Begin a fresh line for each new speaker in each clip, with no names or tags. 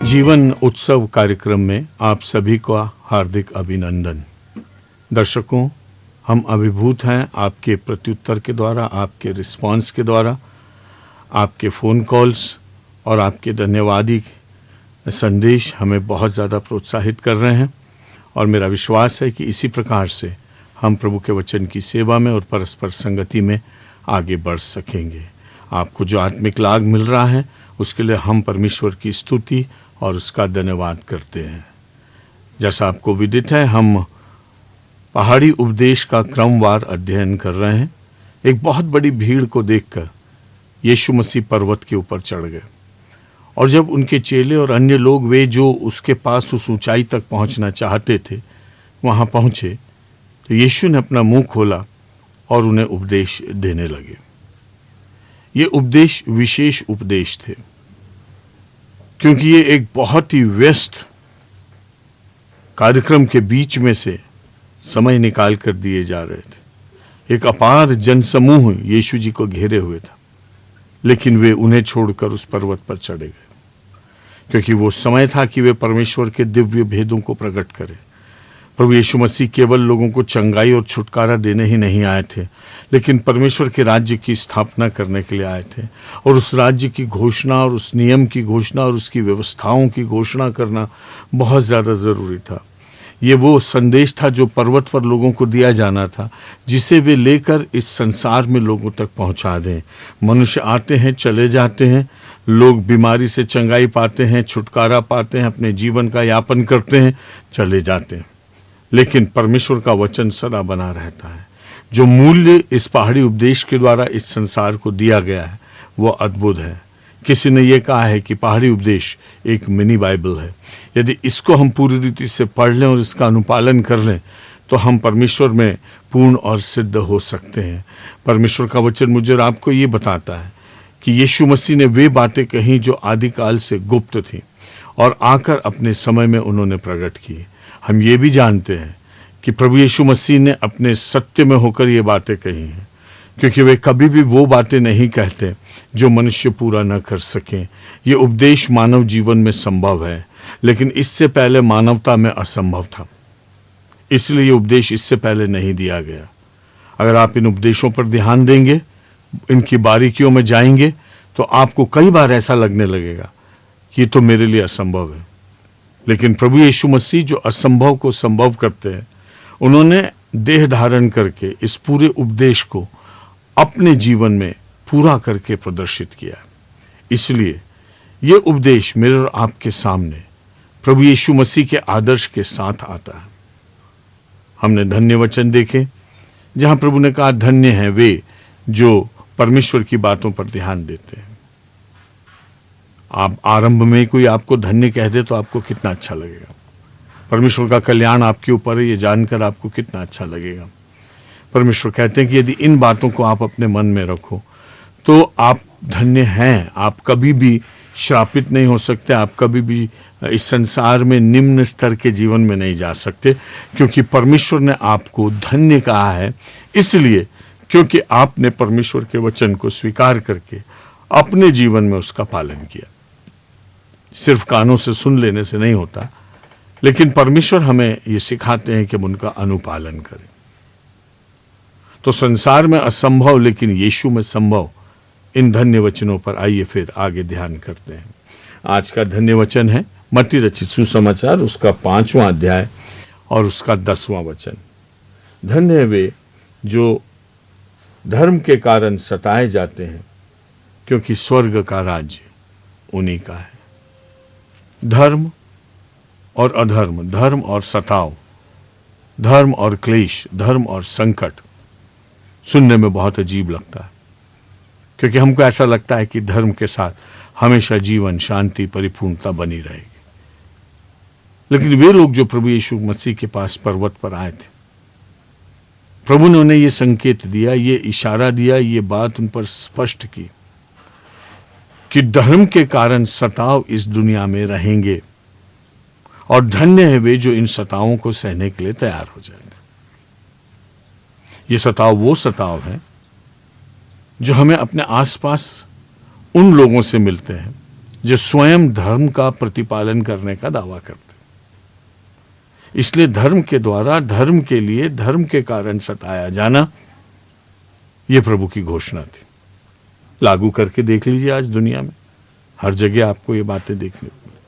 जीवन उत्सव कार्यक्रम में आप सभी का हार्दिक अभिनंदन। दर्शकों, हम अभिभूत हैं आपके प्रत्युत्तर के द्वारा, आपके रिस्पांस के द्वारा, आपके फ़ोन कॉल्स और आपके धन्यवादी संदेश हमें बहुत ज़्यादा प्रोत्साहित कर रहे हैं और मेरा विश्वास है कि इसी प्रकार से हम प्रभु के वचन की सेवा में और परस्पर संगति में आगे बढ़ सकेंगे। आपको जो आत्मिक लाभ मिल रहा है उसके लिए हम परमेश्वर की स्तुति और उसका धन्यवाद करते हैं। जैसा आपको विदित है, हम पहाड़ी उपदेश का क्रमवार अध्ययन कर रहे हैं। एक बहुत बड़ी भीड़ को देखकर यीशु मसीह पर्वत के ऊपर चढ़ गए और जब उनके चेले और अन्य लोग वे जो उसके पास उस ऊंचाई तक पहुंचना चाहते थे वहां पहुंचे तो यीशु ने अपना मुंह खोला और उन्हें उपदेश देने लगे। ये उपदेश विशेष उपदेश थे क्योंकि ये एक बहुत ही व्यस्त कार्यक्रम के बीच में से समय निकाल कर दिए जा रहे थे। एक अपार जनसमूह यीशु जी को घेरे हुए था, लेकिन वे उन्हें छोड़कर उस पर्वत पर चढ़े गए क्योंकि वो समय था कि वे परमेश्वर के दिव्य भेदों को प्रकट करें। प्रभु यीशु मसीह केवल लोगों को चंगाई और छुटकारा देने ही नहीं आए थे, लेकिन परमेश्वर के राज्य की स्थापना करने के लिए आए थे और उस राज्य की घोषणा और उस नियम की घोषणा और उसकी व्यवस्थाओं की घोषणा करना बहुत ज़्यादा ज़रूरी था। ये वो संदेश था जो पर्वत पर लोगों को दिया जाना था, जिसे वे लेकर इस संसार में लोगों तक पहुंचा दें। मनुष्य आते हैं, चले जाते हैं, लोग बीमारी से चंगाई पाते हैं, छुटकारा पाते हैं, अपने जीवन का यापन करते हैं, चले जाते हैं, लेकिन परमेश्वर का वचन सदा बना रहता है। जो मूल्य इस पहाड़ी उपदेश के द्वारा इस संसार को दिया गया है वो अद्भुत है। किसी ने ये कहा है कि पहाड़ी उपदेश एक मिनी बाइबल है। यदि इसको हम पूरी रीति से पढ़ लें और इसका अनुपालन कर लें तो हम परमेश्वर में पूर्ण और सिद्ध हो सकते हैं। परमेश्वर का वचन मुझे और आपको ये बताता है कि यीशु मसीह ने वे बातें कहीं जो आदिकाल से गुप्त थी और आकर अपने समय में उन्होंने प्रकट की। हम ये भी जानते हैं कि प्रभु यीशु मसीह ने अपने सत्य में होकर ये बातें कही हैं, क्योंकि वे कभी भी वो बातें नहीं कहते जो मनुष्य पूरा न कर सकें। ये उपदेश मानव जीवन में संभव है, लेकिन इससे पहले मानवता में असंभव था, इसलिए ये उपदेश इससे पहले नहीं दिया गया। अगर आप इन उपदेशों पर ध्यान देंगे, इनकी बारीकियों में जाएंगे, तो आपको कई बार ऐसा लगने लगेगा कि ये तो मेरे लिए असंभव है। लेकिन प्रभु यीशु मसीह जो असंभव को संभव करते हैं, उन्होंने देह धारण करके इस पूरे उपदेश को अपने जीवन में पूरा करके प्रदर्शित किया। इसलिए ये उपदेश मेरे और आपके सामने प्रभु यीशु मसीह के आदर्श के साथ आता है। हमने धन्य वचन देखे जहां प्रभु ने कहा, धन्य हैं वे जो परमेश्वर की बातों पर ध्यान देते हैं। आप आरंभ में कोई आपको धन्य कह दे तो आपको कितना अच्छा लगेगा। परमेश्वर का कल्याण आपके ऊपर है, ये जानकर आपको कितना अच्छा लगेगा। परमेश्वर कहते हैं कि यदि इन बातों को आप अपने मन में रखो तो आप धन्य हैं। आप कभी भी श्रापित नहीं हो सकते, आप कभी भी इस संसार में निम्न स्तर के जीवन में नहीं जा सकते, क्योंकि परमेश्वर ने आपको धन्य कहा है, इसलिए क्योंकि आपने परमेश्वर के वचन को स्वीकार करके अपने जीवन में उसका पालन किया। सिर्फ कानों से सुन लेने से नहीं होता, लेकिन परमेश्वर हमें ये सिखाते हैं कि हम उनका अनुपालन करें। तो संसार में असंभव लेकिन यीशु में संभव, इन धन्य वचनों पर आइए फिर आगे ध्यान करते हैं। आज का धन्य वचन है मत्ती रचित सुसमाचार, उसका 5वां अध्याय और उसका 10वां वचन। धन्य है वे जो धर्म के कारण सताए जाते हैं, क्योंकि स्वर्ग का राज्य उन्हीं का है। धर्म और अधर्म, धर्म और सताव, धर्म और क्लेश, धर्म और संकट सुनने में बहुत अजीब लगता है, क्योंकि हमको ऐसा लगता है कि धर्म के साथ हमेशा जीवन, शांति, परिपूर्णता बनी रहेगी। लेकिन वे लोग जो प्रभु यीशु मसीह के पास पर्वत पर आए थे, प्रभु ने उन्हें ये संकेत दिया, ये इशारा दिया, ये बात उन पर स्पष्ट की कि धर्म के कारण सताव इस दुनिया में रहेंगे और धन्य है वे जो इन सतावों को सहने के लिए तैयार हो जाएंगे। ये सताव वो सताव है जो हमें अपने आसपास उन लोगों से मिलते हैं जो स्वयं धर्म का प्रतिपालन करने का दावा करते। इसलिए धर्म के द्वारा, धर्म के लिए, धर्म के कारण सताया जाना, यह प्रभु की घोषणा थी। लागू करके देख लीजिए, आज दुनिया में हर जगह आपको ये बातें देखने को मिलें।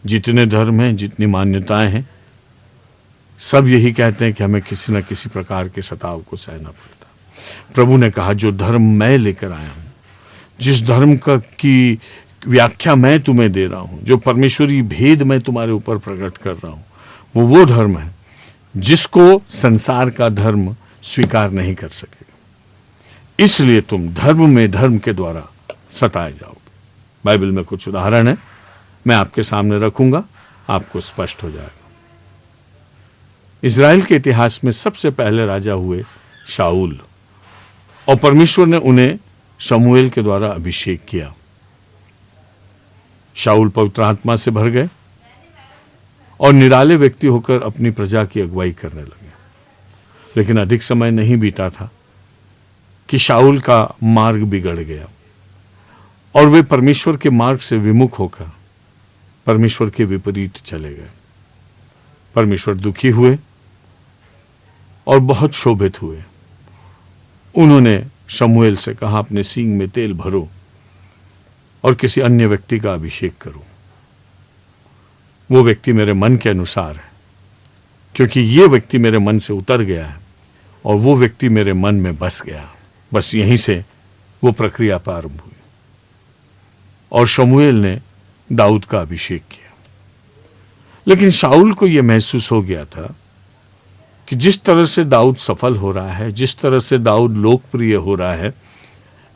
जितने धर्म हैं, जितनी मान्यताएं हैं, सब यही कहते हैं कि हमें किसी न किसी प्रकार के सताव को सहना पड़ता। प्रभु ने कहा, जो धर्म मैं लेकर आया हूं, जिस धर्म का की व्याख्या मैं तुम्हें दे रहा हूं, जो परमेश्वरी भेद मैं तुम्हारे ऊपर प्रकट कर रहा हूं, वो धर्म है जिसको संसार का धर्म स्वीकार नहीं कर सकेगा। इसलिए तुम धर्म में धर्म के द्वारा सताए जाओगे। बाइबल में कुछ उदाहरण है, मैं आपके सामने रखूंगा, आपको स्पष्ट हो जाएगा। इजराइल के इतिहास में सबसे पहले राजा हुए शाऊल, और परमेश्वर ने उन्हें शमूएल के द्वारा अभिषेक किया। शाऊल पवित्र आत्मा से भर गए और निराले व्यक्ति होकर अपनी प्रजा की अगुवाई करने लगे। लेकिन अधिक समय नहीं बीता था कि शाऊल का मार्ग बिगड़ गया और वे परमेश्वर के मार्ग से विमुख होकर परमेश्वर के विपरीत चले गए। परमेश्वर दुखी हुए और बहुत शोभित हुए। उन्होंने शमूएल से कहा, अपने सींग में तेल भरो और किसी अन्य व्यक्ति का अभिषेक करो। वो व्यक्ति मेरे मन के अनुसार है, क्योंकि ये व्यक्ति मेरे मन से उतर गया है और वो व्यक्ति मेरे मन में बस गया। बस यहीं से वो प्रक्रिया प्रारंभ हुई और शमूएल ने दाऊद का अभिषेक किया। लेकिन शाऊल को यह महसूस हो गया था कि जिस तरह से दाऊद सफल हो रहा है, जिस तरह से दाऊद लोकप्रिय हो रहा है,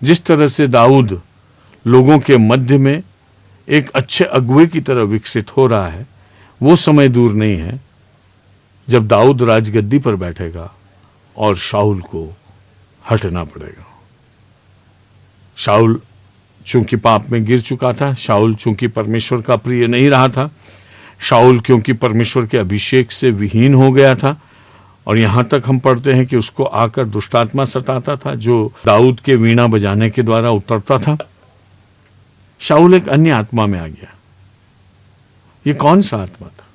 जिस तरह से दाऊद लोगों के मध्य में एक अच्छे अगुवे की तरह विकसित हो रहा है, वो समय दूर नहीं है जब दाऊद राजगद्दी पर बैठेगा और शाऊल को हटना पड़ेगा। शाऊल चूंकि पाप में गिर चुका था, शाऊल चूंकि परमेश्वर का प्रिय नहीं रहा था, शाऊल क्योंकि परमेश्वर के अभिषेक से विहीन हो गया था, और यहां तक हम पढ़ते हैं कि उसको आकर दुष्टात्मा सताता था जो दाऊद के वीणा बजाने के द्वारा उतरता था। शाऊल एक अन्य आत्मा में आ गया। ये कौन सा आत्मा था?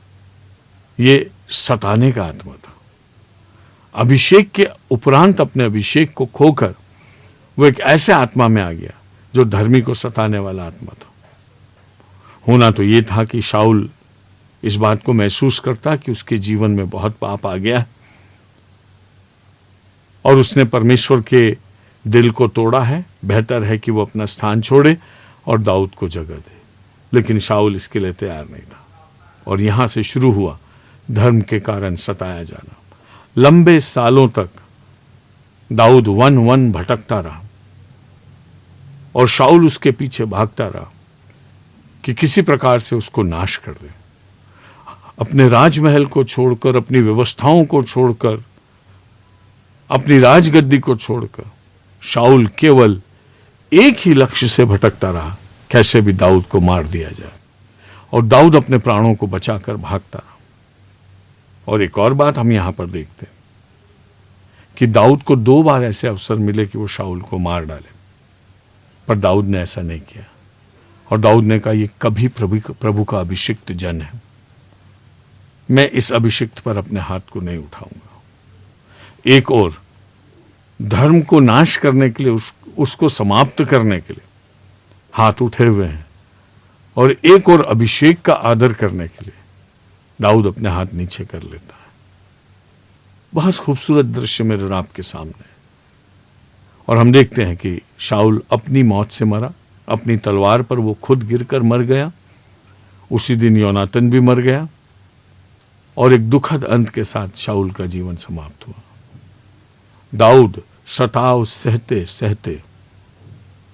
ये सताने का आत्मा था। अभिषेक के उपरांत अपने अभिषेक को खोकर वो एक ऐसे आत्मा में आ गया जो धर्मी को सताने वाला आत्मा था। होना तो ये था कि शाऊल इस बात को महसूस करता कि उसके जीवन में बहुत पाप आ गया और उसने परमेश्वर के दिल को तोड़ा है। बेहतर है कि वो अपना स्थान छोड़े और दाऊद को जगह दे। लेकिन शाऊल इसके लिए तैयार नहीं था और यहां से शुरू हुआ धर्म के कारण सताया जाना। लंबे सालों तक दाऊद वन वन भटकता रहा और शाऊल उसके पीछे भागता रहा कि किसी प्रकार से उसको नाश कर दे। अपने राजमहल को छोड़कर, अपनी व्यवस्थाओं को छोड़कर, अपनी राजगद्दी को छोड़कर शाऊल केवल एक ही लक्ष्य से भटकता रहा, कैसे भी दाऊद को मार दिया जाए। और दाऊद अपने प्राणों को बचाकर भागता रहा। और एक और बात हम यहां पर देखते हैं कि दाऊद को 2 बार ऐसे अवसर मिले कि वो शाऊल को मार डाले, पर दाऊद ने ऐसा नहीं किया। और दाऊद ने कहा, ये कभी प्रभु का अभिषिक्त जन है, मैं इस अभिषिक्त पर अपने हाथ को नहीं उठाऊंगा। एक और धर्म को नाश करने के लिए, उसको समाप्त करने के लिए हाथ उठे हुए हैं, और एक और अभिषेक का आदर करने के लिए दाऊद अपने हाथ नीचे कर लेता है। बहुत खूबसूरत दृश्य मेरे और आपके सामने। और हम देखते हैं कि शाऊल अपनी मौत से मरा, अपनी तलवार पर वो खुद गिरकर मर गया। उसी दिन योनातन भी मर गया और एक दुखद अंत के साथ शाऊल का जीवन समाप्त हुआ। दाऊद सताव सहते सहते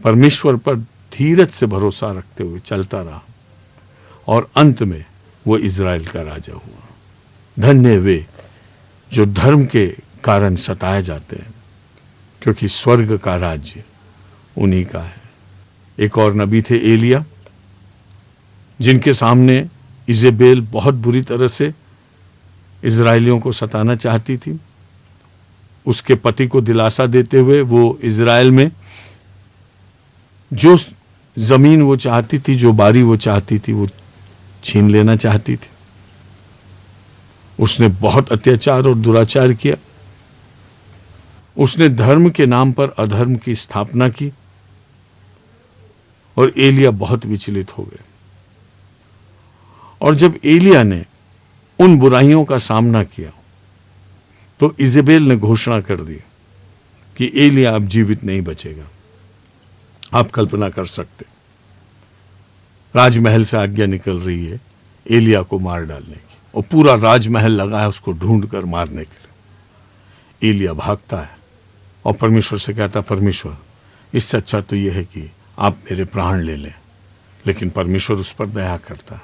परमेश्वर पर धीरज से भरोसा रखते हुए चलता रहा और अंत में वो इज़राइल का राजा हुआ। धन्य वे जो धर्म के कारण सताए जाते हैं, क्योंकि स्वर्ग का राज्य उन्हीं का है। एक और नबी थे एलिया, जिनके सामने इजेबेल बहुत बुरी तरह से इज़राइलियों को सताना चाहती थी। उसके पति को दिलासा देते हुए वो इज़राइल में जो जमीन वो चाहती थी, जो बारी वो चाहती थी वो छीन लेना चाहती थी। उसने बहुत अत्याचार और दुराचार किया। उसने धर्म के नाम पर अधर्म की स्थापना की और एलिया बहुत विचलित हो गए। और जब एलिया ने उन बुराइयों का सामना किया तो इजेबेल ने घोषणा कर दी कि एलिया अब जीवित नहीं बचेगा। आप कल्पना कर सकते, राजमहल से आज्ञा निकल रही है एलिया को मार डालने की, और पूरा राजमहल लगा है उसको ढूंढ कर मारने के लिए। एलिया भागता है और परमेश्वर से कहता, परमेश्वर इससे अच्छा तो यह है कि आप मेरे प्राण ले लें। लेकिन परमेश्वर उस पर दया करता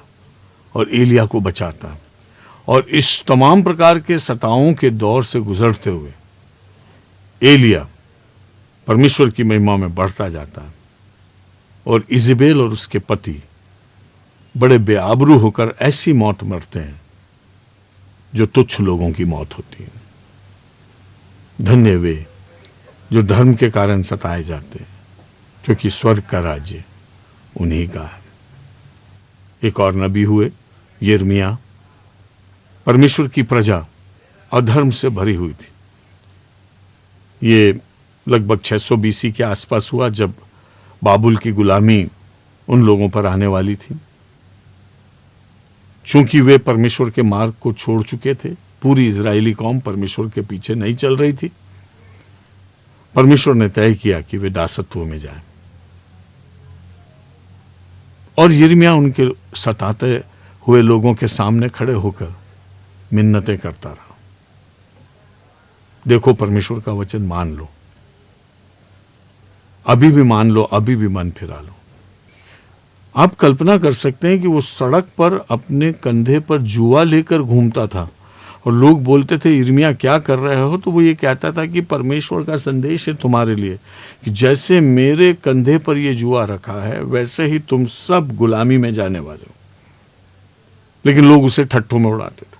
और एलिया को बचाता। और इस तमाम प्रकार के सताओं के दौर से गुजरते हुए एलिया परमेश्वर की महिमा में बढ़ता जाता है। और इजेबेल और उसके पति बड़े बेआबरू होकर ऐसी मौत मरते हैं जो तुच्छ लोगों की मौत होती है। धन्य वे जो धर्म के कारण सताए जाते हैं, क्योंकि स्वर्ग का राज्य उन्हीं का है। एक और नबी हुए यिर्मयाह। परमेश्वर की प्रजा अधर्म से भरी हुई थी। ये लगभग 600 बीसी के आसपास हुआ, जब बाबुल की गुलामी उन लोगों पर आने वाली थी। चूंकि वे परमेश्वर के मार्ग को छोड़ चुके थे, पूरी इजरायली कौम परमेश्वर के पीछे नहीं चल रही थी, परमेश्वर ने तय किया कि वे दासत्व में जाएं। और यिर्मयाह उनके सताते हुए लोगों के सामने खड़े होकर मिन्नतें करता रहा, देखो परमेश्वर का वचन मान लो, अभी भी मान लो, अभी भी मन फिरा लो। आप कल्पना कर सकते हैं कि वो सड़क पर अपने कंधे पर जुआ लेकर घूमता था और लोग बोलते थे यिर्मयाह क्या कर रहे हो, तो वो ये कहता था कि परमेश्वर का संदेश है तुम्हारे लिए कि जैसे मेरे कंधे पर ये जुआ रखा है वैसे ही तुम सब गुलामी में जाने वाले हो। लेकिन लोग उसे ठट्ठों में उड़ाते थे,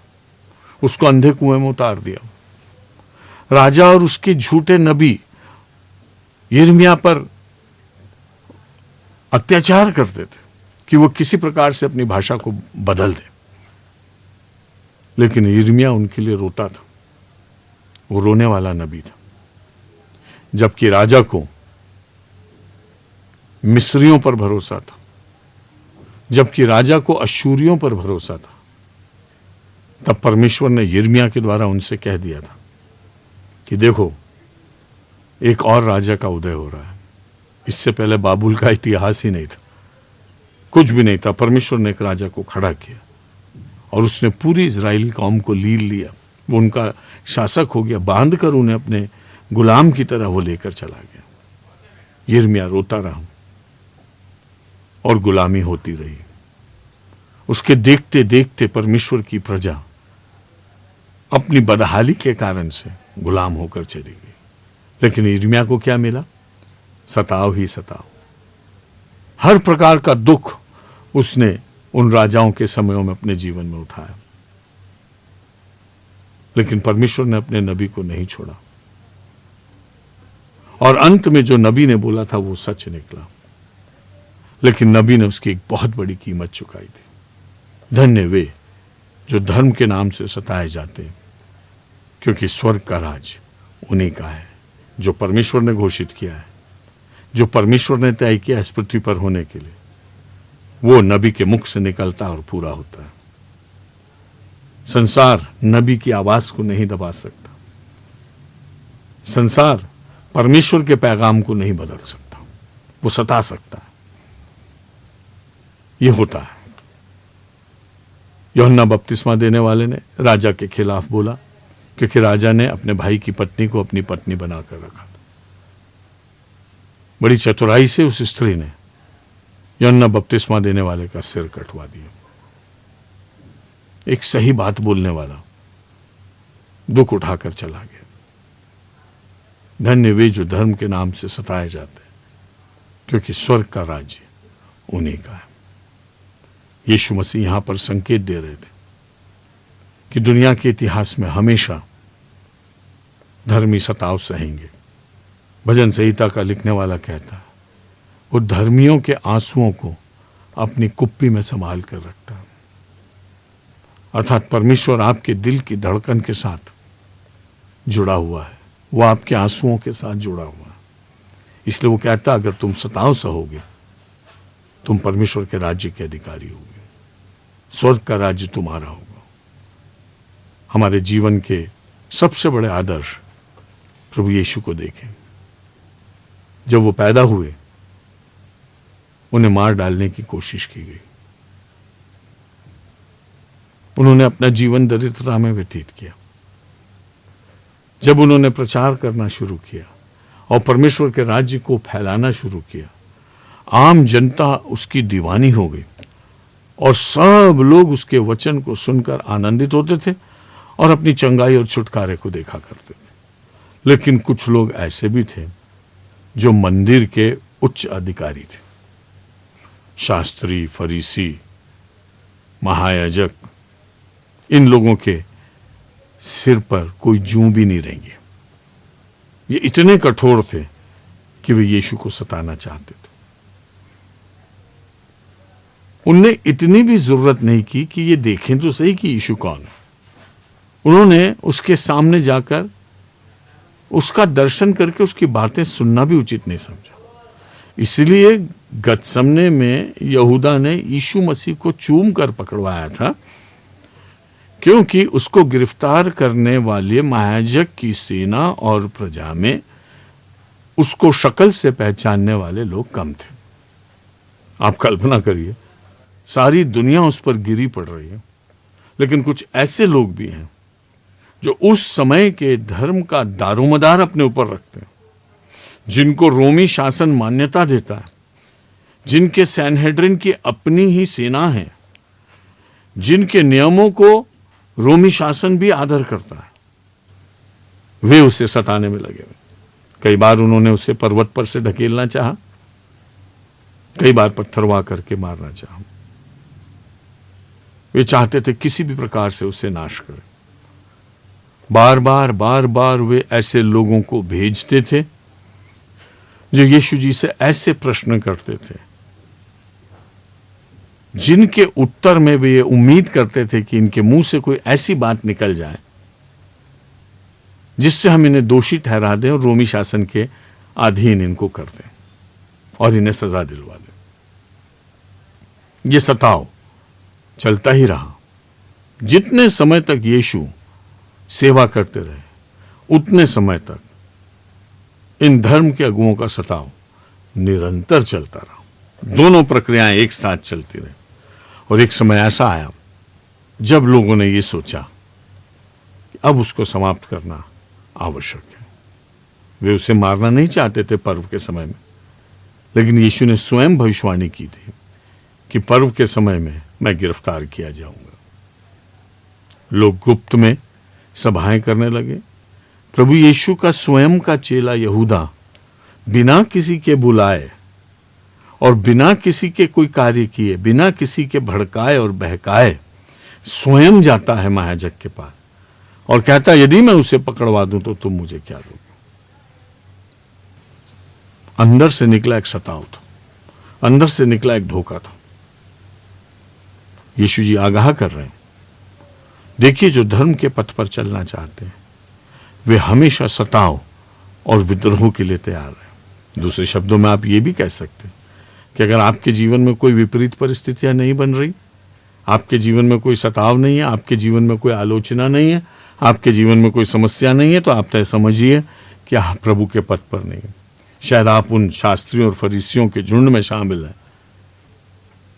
उसको अंधे कुएं में उतार दिया। राजा और उसके झूठे नबी यिर्मयाह पर अत्याचार करते थे कि वो किसी प्रकार से अपनी भाषा को बदल दे। लेकिन यिर्मयाह उनके लिए रोता था, वो रोने वाला नबी था। जबकि राजा को मिस्रियों पर भरोसा था, जबकि राजा को अश्शूरियों पर भरोसा था, तब परमेश्वर ने यिर्मयाह के द्वारा उनसे कह दिया था कि देखो एक और राजा का उदय हो रहा है। इससे पहले बाबुल का इतिहास ही नहीं था, कुछ भी नहीं था। परमेश्वर ने एक राजा को खड़ा किया और उसने पूरी इजरायली कौम को लील लिया, वो उनका शासक हो गया, बांध कर उन्हें अपने गुलाम की तरह वो लेकर चला गया। यिर्मयाह रोता रहा और गुलामी होती रही। उसके देखते देखते परमेश्वर की प्रजा अपनी बदहाली के कारण से गुलाम होकर चली गई। लेकिन यिर्मयाह को क्या मिला? सताओ ही सताओ। हर प्रकार का दुख उसने उन राजाओं के समयों में अपने जीवन में उठाया, लेकिन परमेश्वर ने अपने नबी को नहीं छोड़ा। और अंत में जो नबी ने बोला था वो सच निकला, लेकिन नबी ने उसकी एक बहुत बड़ी कीमत चुकाई थी। धन्य वे जो धर्म के नाम से सताए जाते हैं, क्योंकि स्वर्ग का राज उन्हीं का है। जो परमेश्वर ने घोषित किया है, जो परमेश्वर ने तय किया इस पृथ्वी पर होने के लिए, वो नबी के मुख से निकलता और पूरा होता है। संसार नबी की आवाज को नहीं दबा सकता, संसार परमेश्वर के पैगाम को नहीं बदल सकता, वो सता सकता है। ये होता है। यूहन्ना बपतिस्मा देने वाले ने राजा के खिलाफ बोला, क्योंकि राजा ने अपने भाई की पत्नी को अपनी पत्नी बनाकर रखा था। बड़ी चतुराई से उस स्त्री ने यूहन्ना बपतिस्मा देने वाले का सिर कटवा दिया। एक सही बात बोलने वाला दुख उठाकर चला गया। धन्य वे जो धर्म के नाम से सताए जाते हैं, क्योंकि स्वर्ग का राज्य उन्हीं का है। यीशु मसीह यहां पर संकेत दे रहे थे कि दुनिया के इतिहास में हमेशा धर्मी सताव सहेंगे। भजन संहिता का लिखने वाला कहता है, वो धर्मियों के आंसुओं को अपनी कुप्पी में संभाल कर रखता है। अर्थात परमेश्वर आपके दिल की धड़कन के साथ जुड़ा हुआ है, वो आपके आंसुओं के साथ जुड़ा हुआ है। इसलिए वो कहता है, अगर तुम सताव सहोगे तुम परमेश्वर के राज्य के अधिकारी होगे, स्वर्ग का राज्य तुम्हारा होगा। हमारे जीवन के सबसे बड़े आदर्श प्रभु यीशु को देखें। जब वो पैदा हुए उन्हें मार डालने की कोशिश की गई, उन्होंने अपना जीवन दरिद्रता में व्यतीत किया। जब उन्होंने प्रचार करना शुरू किया और परमेश्वर के राज्य को फैलाना शुरू किया, आम जनता उसकी दीवानी हो गई और सब लोग उसके वचन को सुनकर आनंदित होते थे और अपनी चंगाई और छुटकारे को देखा करते थे। लेकिन कुछ लोग ऐसे भी थे जो मंदिर के उच्च अधिकारी थे, शास्त्री, फरीसी, महायाजक। इन लोगों के सिर पर कोई जूं भी नहीं रहेंगे। ये इतने कठोर थे कि वे यीशु को सताना चाहते थे। उनने इतनी भी जरूरत नहीं की कि ये देखें तो सही कि यीशु कौन है। उन्होंने उसके सामने जाकर उसका दर्शन करके उसकी बातें सुनना भी उचित नहीं समझा। इसलिए गतसमने में यहूदा ने यीशु मसीह को चूम कर पकड़वाया था, क्योंकि उसको गिरफ्तार करने वाले महायाजक की सेना और प्रजा में उसको शक्ल से पहचानने वाले लोग कम थे। आप कल्पना करिए, सारी दुनिया उस पर गिरी पड़ रही है, लेकिन कुछ ऐसे लोग भी हैं जो उस समय के धर्म का दारोमदार अपने ऊपर रखते हैं, जिनको रोमी शासन मान्यता देता है, जिनके सैनहेड्रिन की अपनी ही सेना है, जिनके नियमों को रोमी शासन भी आदर करता है। वे उसे सताने में लगे हुए। कई बार उन्होंने उसे पर्वत पर से ढकेलना चाहा, कई बार पत्थरवा करके मारना चाहा। वे चाहते थे किसी भी प्रकार से उसे नाश करें। बार बार वे ऐसे लोगों को भेजते थे जो यीशु जी से ऐसे प्रश्न करते थे जिनके उत्तर में वे ये उम्मीद करते थे कि इनके मुंह से कोई ऐसी बात निकल जाए जिससे हम इन्हें दोषी ठहरा दें और रोमी शासन के अधीन इनको कर दें और इन्हें सजा दिलवा दें। ये सताव चलता ही रहा। जितने समय तक यीशु सेवा करते रहे, उतने समय तक इन धर्म के अगुओं का सताव निरंतर चलता रहा। दोनों प्रक्रियाएं एक साथ चलती रही और एक समय ऐसा आया जब लोगों ने ये सोचा कि अब उसको समाप्त करना आवश्यक है। वे उसे मारना नहीं चाहते थे पर्व के समय में, लेकिन यीशु ने स्वयं भविष्यवाणी की थी कि पर्व के समय में मैं गिरफ्तार किया जाऊंगा। लोग गुप्त में सभाएं करने लगे। प्रभु यीशु का स्वयं का चेला यहूदा बिना किसी के बुलाए और बिना किसी के कोई कार्य किए, बिना किसी के भड़काए और बहकाए स्वयं जाता है महायाजक के पास और कहता है, यदि मैं उसे पकड़वा दूं तो तुम मुझे क्या दोगे। अंदर से निकला एक सताव था, अंदर से निकला एक धोखा था। यीशु जी आगाह कर रहे हैं, देखिए जो धर्म के पथ पर चलना चाहते हैं वे हमेशा सताव और विद्रोह के लिए तैयार हैं। दूसरे शब्दों में आप ये भी कह सकते हैं कि अगर आपके जीवन में कोई विपरीत परिस्थितियां नहीं बन रही, आपके जीवन में कोई सताव नहीं है, आपके जीवन में कोई आलोचना नहीं है, आपके जीवन में कोई समस्या नहीं है, तो आप तय समझिए कि आप प्रभु के पथ पर नहीं है। शायद आप उन शास्त्रियों और फरीसियों के झुंड में शामिल हैं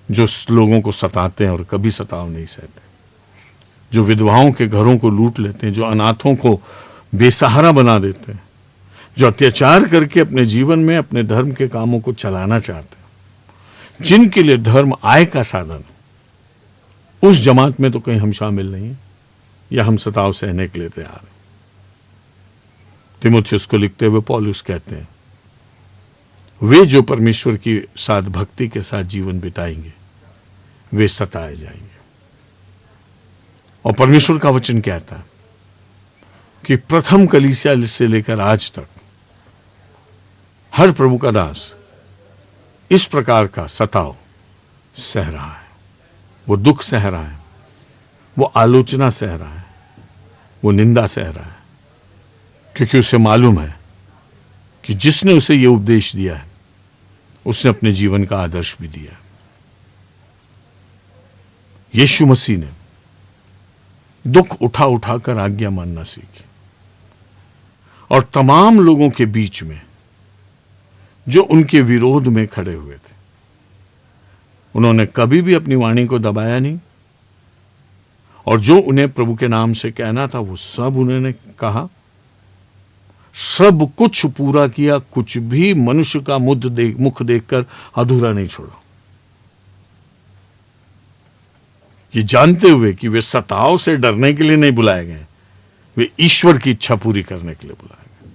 जो लोगों को सताते हैं और कभी सताव नहीं सहते, जो विधवाओं के घरों को लूट लेते हैं, जो अनाथों को बेसहारा बना देते हैं, जो अत्याचार करके अपने जीवन में अपने धर्म के कामों को चलाना चाहते हैं, जिनके लिए धर्म आय का साधन है। उस जमात में तो कहीं हम शामिल नहीं हैं या हम सताव सहने के लिए तैयार हैं। तीमुथियुस को लिखते हुए पौलुस कहते हैं, वे जो परमेश्वर की साथ भक्ति के साथ जीवन बिताएंगे वे सताए जाएंगे। और परमेश्वर का वचन कहता है कि प्रथम कलीसिया से लेकर आज तक हर प्रभु का दास इस प्रकार का सताव सह रहा है, वो दुख सह रहा है, वो आलोचना सह रहा है, वो निंदा सह रहा है, क्योंकि उसे मालूम है कि जिसने उसे ये उपदेश दिया है उसने अपने जीवन का आदर्श भी दिया है। यीशु मसीह ने दुख उठा उठाकर आज्ञा मानना सीखी और तमाम लोगों के बीच में जो उनके विरोध में खड़े हुए थे, उन्होंने कभी भी अपनी वाणी को दबाया नहीं और जो उन्हें प्रभु के नाम से कहना था वो सब उन्होंने कहा, सब कुछ पूरा किया, कुछ भी मनुष्य का मुख देखकर अधूरा नहीं छोड़ा। ये जानते हुए कि वे सताव से डरने के लिए नहीं बुलाए गए, वे ईश्वर की इच्छा पूरी करने के लिए बुलाए गए।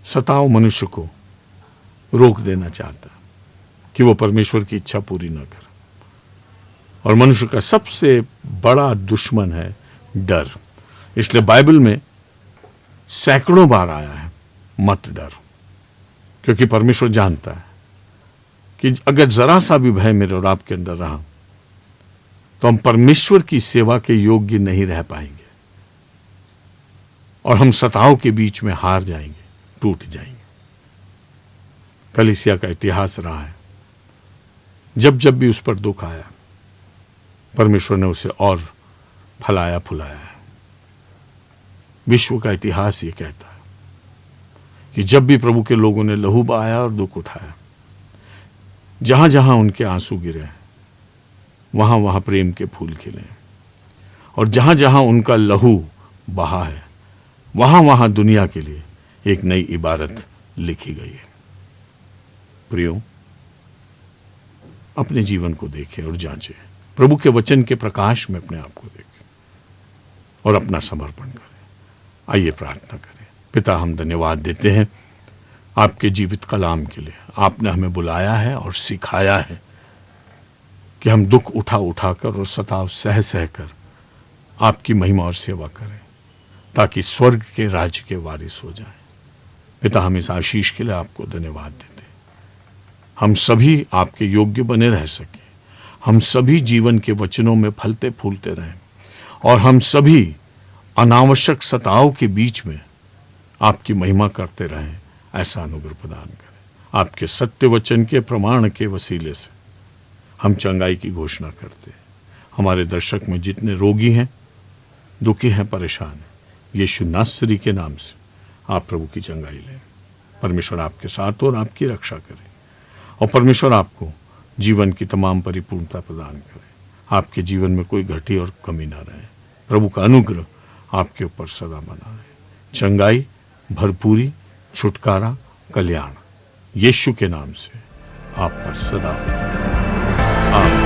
सताव मनुष्य को रोक देना चाहता है कि वो परमेश्वर की इच्छा पूरी ना करे, और मनुष्य का सबसे बड़ा दुश्मन है डर। इसलिए बाइबल में सैकड़ों बार आया है मत डर, क्योंकि परमेश्वर जानता है कि अगर जरा सा भी भय मेरे और आपके अंदर रहा तो हम परमेश्वर की सेवा के योग्य नहीं रह पाएंगे और हम सताव के बीच में हार जाएंगे, टूट जाएंगे। कलीसिया का इतिहास रहा है, जब जब भी उस पर दुख आया परमेश्वर ने उसे और फलाया फुलाया है। विश्व का इतिहास ये कहता है कि जब भी प्रभु के लोगों ने लहू बहाया और दुख उठाया, जहां जहां उनके आंसू गिरे वहां वहां प्रेम के फूल खिले, और जहां जहां उनका लहू बहा है वहां वहां दुनिया के लिए एक नई इबारत लिखी गई है। प्रियो, अपने जीवन को देखें और जांचें, प्रभु के वचन के प्रकाश में अपने आप को देखें और अपना समर्पण करें। आइए प्रार्थना करें। पिता, हम धन्यवाद देते हैं आपके जीवित कलाम के लिए। आपने हमें बुलाया है और सिखाया है कि हम दुख उठा उठाकर और सताव सह सह कर आपकी महिमा और सेवा करें, ताकि स्वर्ग के राज्य के वारिस हो जाएं। पिता, हम इस आशीष के लिए आपको धन्यवाद देते हैं। हम सभी आपके योग्य बने रह सकें, हम सभी जीवन के वचनों में फलते फूलते रहें, और हम सभी अनावश्यक सताव के बीच में आपकी महिमा करते रहें। ऐसा अनुग्रह प्रदान करें। आपके सत्य वचन के प्रमाण के वसीले से हम चंगाई की घोषणा करते हैं। हमारे दर्शक में जितने रोगी हैं, दुखी हैं, परेशान हैं, यीशु नासरी के नाम से आप प्रभु की चंगाई लें। परमेश्वर आपके साथ हो और आपकी रक्षा करें, और परमेश्वर आपको जीवन की तमाम परिपूर्णता प्रदान करे। आपके जीवन में कोई घटी और कमी ना रहे। प्रभु का अनुग्रह आपके ऊपर सदा बना रहे। चंगाई, भरपूरी, छुटकारा, कल्याण यीशु के नाम से आप पर सदा हो। आमीन।